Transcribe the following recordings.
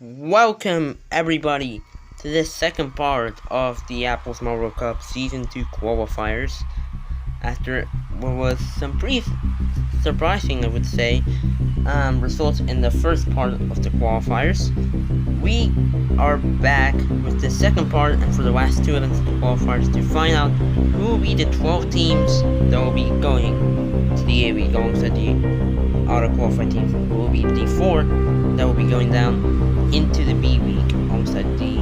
Welcome everybody to this second part of the Apples Marvel Cup Season 2 qualifiers. After what was some pretty surprising, I would say, results in the first part of the qualifiers, we are back with the second part and for the last two events of the qualifiers to find out who will be the 12 teams that will be going to the A League alongside the auto-qualified teams. Who will be the 4 that will be going down into the B League alongside the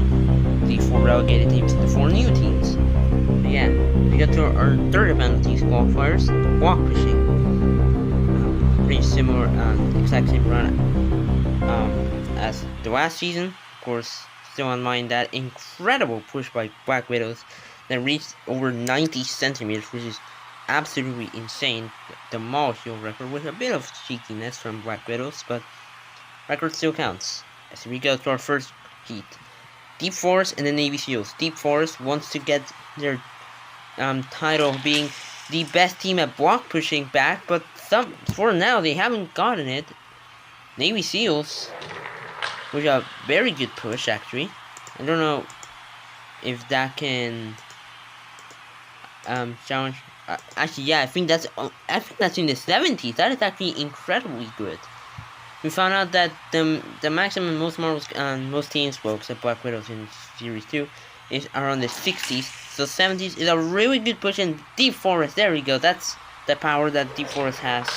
4 relegated teams and the 4 new teams. But yeah, we got to our third event of these qualifiers, block pushing. Pretty similar and exact same run as the last season. Of course, still on mind that incredible push by Black Widows that reached over 90 centimeters, which is absolutely insane. The molecule record with a bit of cheekiness from Black Widows, but record still counts. As we go to our first heat, Deep Forest and the Navy SEALs. Deep Forest wants to get their title of being the best team at block pushing back, but for now they haven't gotten it. Navy SEALs, with a very good push actually. I don't know if that can challenge. Actually, yeah, I think that's in the 70s. That is actually incredibly good. We found out that the maximum most Marvels most teams, well, except Black Widows in Series 2, is around the 60s. So 70s is a really good push, and Deep Forest, there we go. That's the power that Deep Forest has.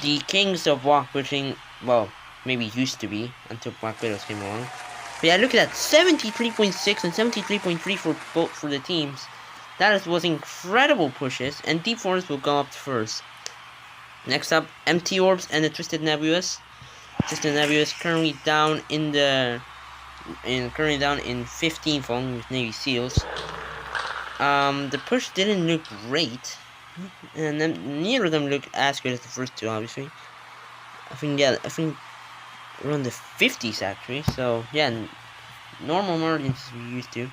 The kings of block pushing, well, maybe used to be until Black Widows came along. But yeah, look at that, 73.6 and 73.3 for both for the teams. That was incredible pushes, and Deep Forest will go up first. Next up, Empty Orbs and the Twisted Nebulas. Twisted Nebulas currently down in 15th only with Navy SEALs. The push didn't look great, and neither of them look as good as the first two, obviously. I think around the 50s actually. So yeah, normal margins we used to.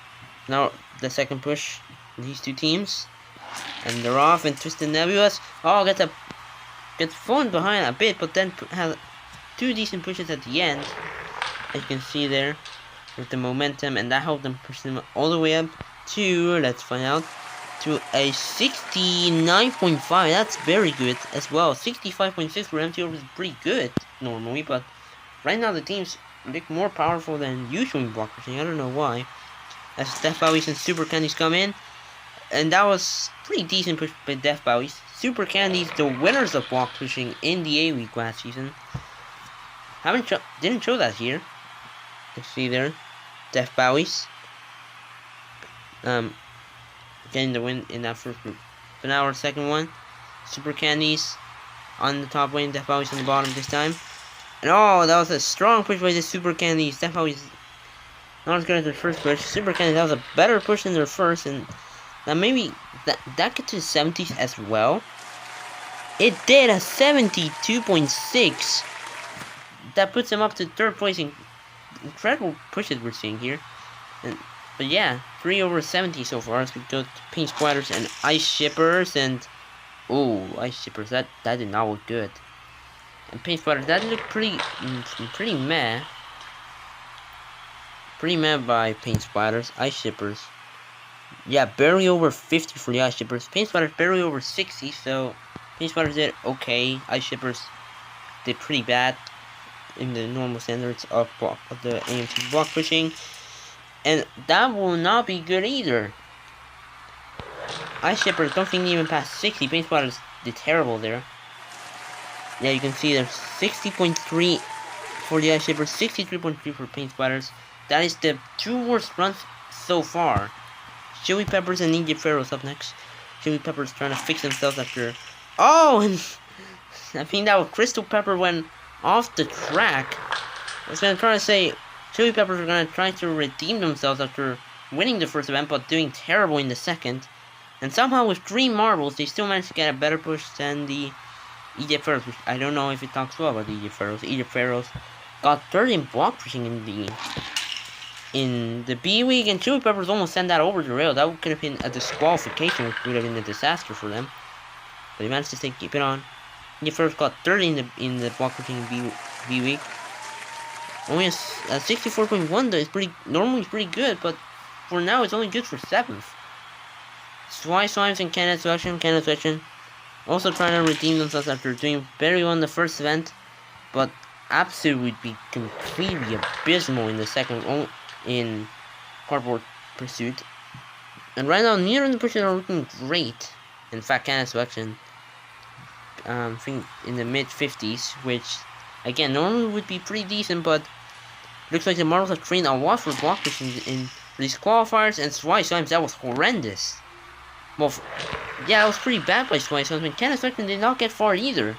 Now the second push, these two teams, and they're off. And Twisted Nebulas, gets fallen behind a bit, but then has two decent pushes at the end, as you can see there, with the momentum, and that helped them push them all the way up to, let's find out, to a 69.5. That's very good as well. 65.6 for MTO is pretty good normally, but right now the teams look more powerful than usual in block pushing. I don't know why. As Death Bowies and Super Candies come in, and that was pretty decent push by Death Bowies. Super Candies, the winners of block pushing in the A League last season. Didn't show that here. You can see there, Death Bowies getting the win in that first group. But now our second one, Super Candies on the top lane, Death Bowies on the bottom this time. And oh, that was a strong push by the Super Candies. Death Bowies not as good as their first push. Super Candies, that was a better push than their first, and now maybe that gets to the 70s as well. It did, a 72.6. That puts him up to third place. Incredible pushes we're seeing here. But yeah, 3 over 70 so far as we go to Paint Splatters and Ice Shippers. And oh, Ice Shippers, that did not look good. And Paint Splatters, that looked pretty meh. Pretty meh by Paint Splatters. Ice Shippers, yeah, barely over 50 for the Ice Shippers. Paint Splatters barely over 60, so Paint Splatters did okay. Ice Shippers did pretty bad in the normal standards of the AMT block pushing. And that will not be good either. Ice Shippers don't think even past 60. Paint Splatters did terrible there. Yeah, you can see there's 60.3 for the Ice Shippers, 63.3 for Paint Splatters. That is the two worst runs so far. Chili Peppers and Ninja Pharaohs up next. Chili Peppers trying to fix themselves after... Oh, and I think that was Crystal Pepper went off the track. I was going to try to say Chili Peppers are going to try to redeem themselves after winning the first event, but doing terrible in the second. And somehow with 3 marbles, they still managed to get a better push than the Egypt Pharaohs, which I don't know if it talks well about the Egypt Pharaohs. Egypt Pharaohs got third in block pushing in the B League, and Chili Peppers almost sent that over the rail. That could have been a disqualification, which would have been a disaster for them. But they managed to keep it on. He first got third in the block pushing B League. Only a 64.1 though is normally pretty good, but for now it's only good for 7th. Slimes and Canada Selection. Also trying to redeem themselves after doing very well in the first event, but absolutely would be completely abysmal in the second in Cardboard Pursuit. And right now, neither in the Pursuit are looking great. In fact, Canada Selection, I think in the mid 50s, which again normally would be pretty decent, but looks like the Marbles have trained a lot for block pushing in these qualifiers, and Slimes, that was horrendous. Well, yeah, that was pretty bad by Slimes, but Canada Selection did not get far either.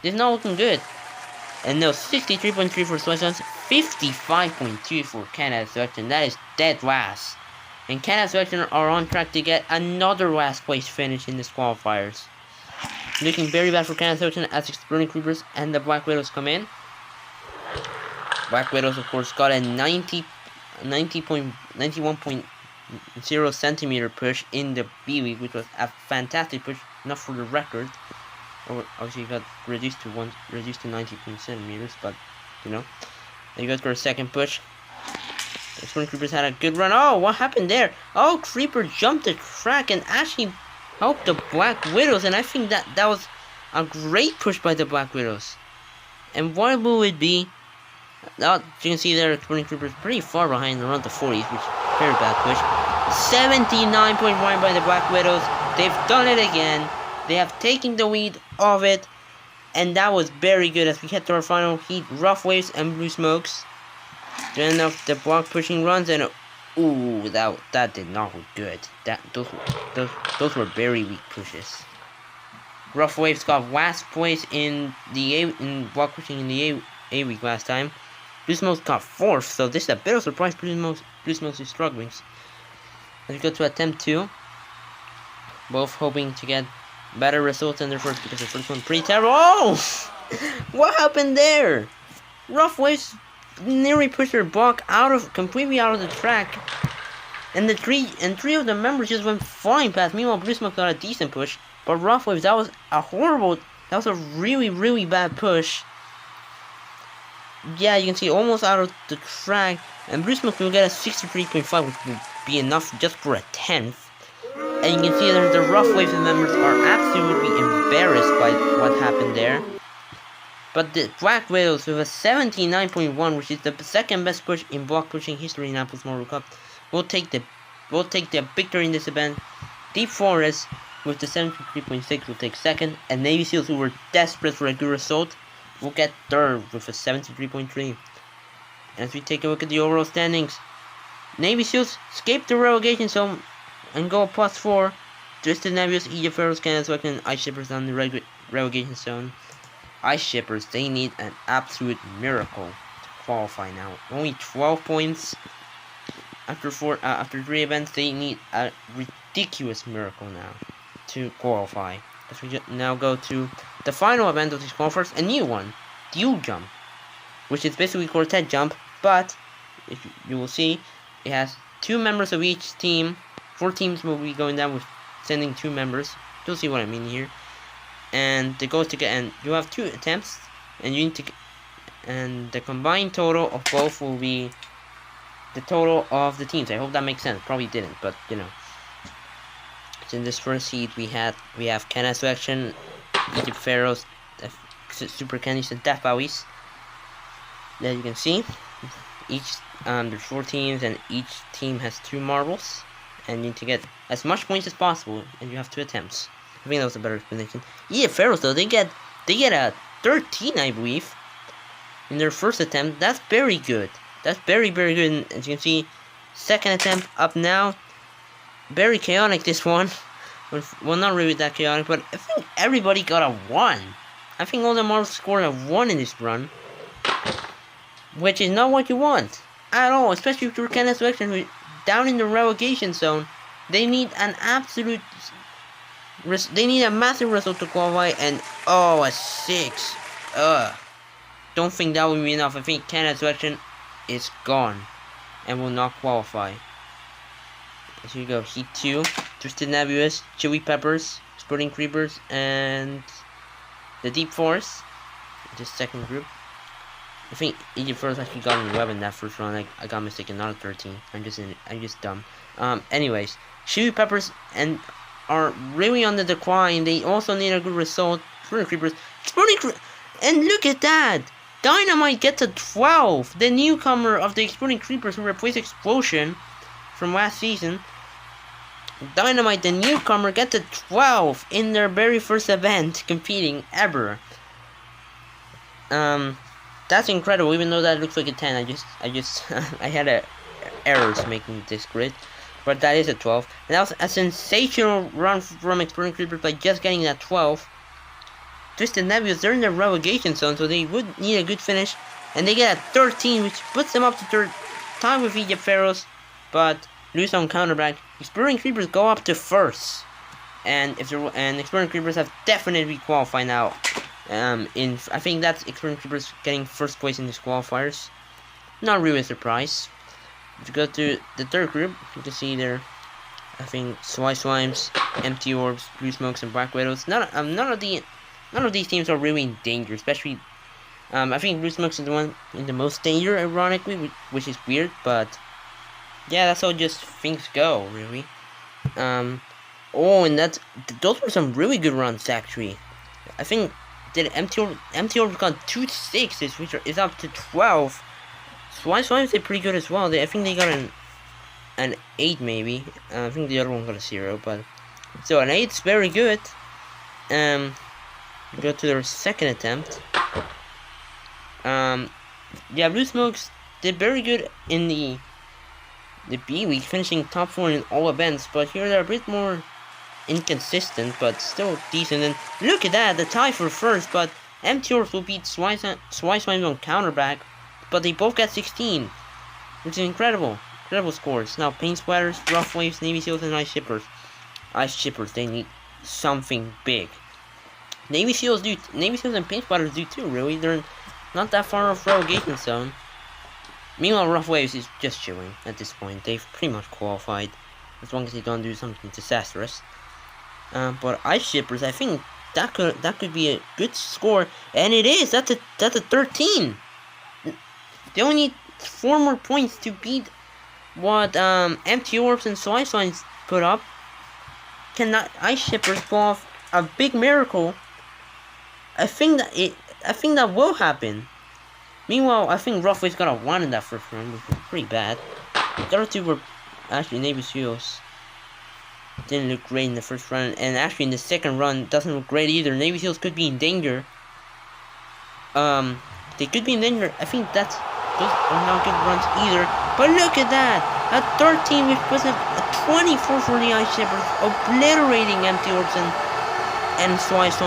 It's not looking good. And no, 63.3 for Slimes, 55.2 for Canada Selection. That is dead last. And Canada Selection are on track to get another last place finish in this qualifiers. Looking very bad for Canada Selection as Exploding Creepers and the Black Widows come in. Black Widows, of course, got a 91.0 centimeter push in the B League, which was a fantastic push, not for the record. Obviously, it got reduced to 90 centimeters, but you know, you guys got a second push. Exploding Creepers had a good run. Oh, what happened there? Oh, Creeper jumped the track and actually helped the Black Widows, and I think that was a great push by the Black Widows. And what will it be? Now, you can see there, Exploding Creepers pretty far behind, around the 40s, which is a very bad push. 79.1 by the Black Widows. They've done it again. They have taken the lead of it, and that was very good as we head to our final heat. Rough Waves and Blue Smokes. Then of the block pushing runs, and ooh, that did not look good. Those were very weak pushes. Rough Waves got last place in block pushing in the A week last time. Blue Smokes got 4th, so this is a bit of a surprise. Blue Smokes is struggling. Let's go to Attemp 2. Both hoping to get better results than their first, because the first one pretty terrible. Oh! What happened there? Rough Waves nearly pushed their block completely out of the track, and three of the members just went flying past. Meanwhile, Blue Smoke got a decent push, but Rough Waves, that was a really, really bad push. Yeah, you can see almost out of the track, and Blue Smoke will get a 63.5, which will be enough just for a 10th. And you can see that the Rough Waves members are absolutely embarrassed by what happened there. But the Black Widows with a 79.1, which is the second best push in block pushing history in Apple's Marvel Cup, will take the victory in this event. Deep Forest with the 73.6 will take second, and Navy Seals, who were desperate for a good result, will get third with a 73.3. As we take a look at the overall standings, Navy Seals escape the relegation zone and go +4. Twisted Nebulas, Pharaohs, Canada Selection, and Ice Shippers down the relegation zone. Ice Shippers, they need an absolute miracle to qualify now. Only 12 points after 3 events. They need a ridiculous miracle now to qualify. As we now go to the final event of these qualifiers, a new one, Dual Jump, which is basically quartet jump, but if you will see, it has 2 members of each team. 4 teams will be going down with sending 2 members. You'll see what I mean here. And the goal is to get, and you have 2 attempts, and you need to, and the combined total of both will be the total of the teams. I hope that makes sense. Probably didn't, but you know. So in this first heat, we have Canada Selection, Egypt Pharaohs, Super Candies, and Death Bowies. As you can see, there's 4 teams, and each team has 2 marbles, and you need to get as much points as possible, and you have 2 attempts. I think that was a better explanation. Yeah, Pharaohs though, they get a 13, I believe, in their first attempt. That's very good. That's very, very good. And as you can see, second attempt up now. Very chaotic, this one. Well, not really that chaotic, but I think everybody got a 1. I think all the marbles scored a 1 in this run, which is not what you want at all, especially if you're Canada Selection, who down in the relegation zone. They need an absolute. They need a massive result to qualify, and oh, a 6. Don't think that will be enough. I think Canada Selection is gone and will not qualify. As you go, Heat 2, Twisted Nebulas, Chili Peppers, Exploding Creepers, and the Deep Forest. This second group. I think Egypt first actually got an 11 that first round. I got mistaken, not a 13. I'm just dumb. Anyways, Chili Peppers and are really on the decline. They also need a good result. Exploding Creepers, and look at that! Dynamite gets a 12. The newcomer of the Exploding Creepers who replaced Explosion from last season. Dynamite, the newcomer, gets a 12 in their very first event competing ever. That's incredible. Even though that looks like a 10, I had errors making this grid, but that is a 12. And that was a sensational run from Exploding Creepers by just getting that 12. Twisted Nebulas, they're in the relegation zone, so they would need a good finish, and they get a 13, which puts them up to third time with Egypt Pharaohs, but lose on counterback. Exploding Creepers go up to first, and Exploding Creepers have definitely qualified now. I think that's Exploding Creepers getting first place in these qualifiers. Not really a surprise. If you go to the third group, you can see there, I think Slimes, Empty Orbs, Blue Smokes, and Black Widows. None of these teams are really in danger, especially. I think Blue Smokes is the one in the most danger, ironically, which is weird, but yeah, that's how just things go, really. Oh, and those were some really good runs, actually. I think Empty Orbs got 2 6s, which is up to 12. Slimes did pretty good as well. I think they got an 8 maybe. I think the other one got a 0, but so an 8's very good. Go to their second attempt. Yeah, Blue Smokes did very good in the B League, finishing top 4 in all events, but here they're a bit more inconsistent, but still decent. And look at that, the tie for first, but Empty Orbs will beat Slimes on counterback, but they both got 16, which is incredible. Incredible scores. Now, Paint Splatters, Rough Waves, Navy Seals, and Ice Shippers. Ice Shippers, they need something big. Navy Seals and Paint Splatters do too, really. They're not that far off relegation zone. Meanwhile, Rough Waves is just chilling at this point. They've pretty much qualified, as long as they don't do something disastrous. But Ice Shippers, I think that could be a good score, and it is. That's a 13. They only need 4 more points to beat what Empty Orbs and Slimes put up. Cannot Ice Shippers pull off a big miracle? I think that will happen. Meanwhile, I think Rough Waves got a 1 in that first round, which was pretty bad. The other two were actually Navy Seals. Didn't look great in the first run, and actually in the second run doesn't look great either. Navy Seals could be in danger. They could be in danger. I think those are not good runs either. But look at that! A 13, which was a 24 for the Ice Shippers, obliterating Empty Orbs and Slimes'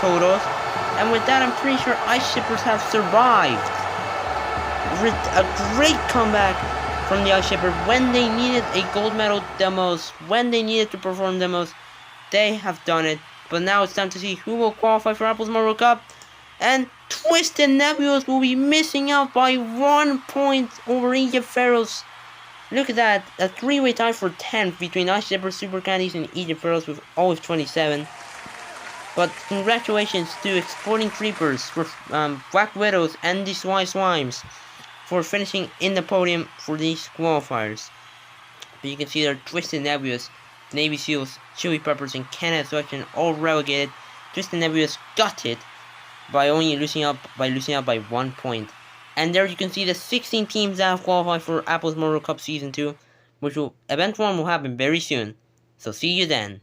totals. And with that, I'm pretty sure Ice Shippers have survived. A great comeback from the Ice Shippers when they needed a gold medal the most, when they needed to perform the most. They have done it. But now it's time to see who will qualify for Apple's Marvel Cup. And Twisted Nebulas will be missing out by 1 point over Egypt Pharaohs. Look at that, a 3-way tie for 10th between Ice Shippers, Super Candies, and Egypt Pharaohs with always 27. But congratulations to Exploding Creepers, for Black Widows, and the Slimes for finishing in the podium for these qualifiers. But you can see there, Twisted Nebulas, Navy Seals, Chili Peppers, and Canada Selection all relegated. Twisted Nebulas got it by only losing out by 1 point. And there you can see the 16 teams that have qualified for Apple's Marvel Cup Season 2, which event 1 will happen very soon. So see you then.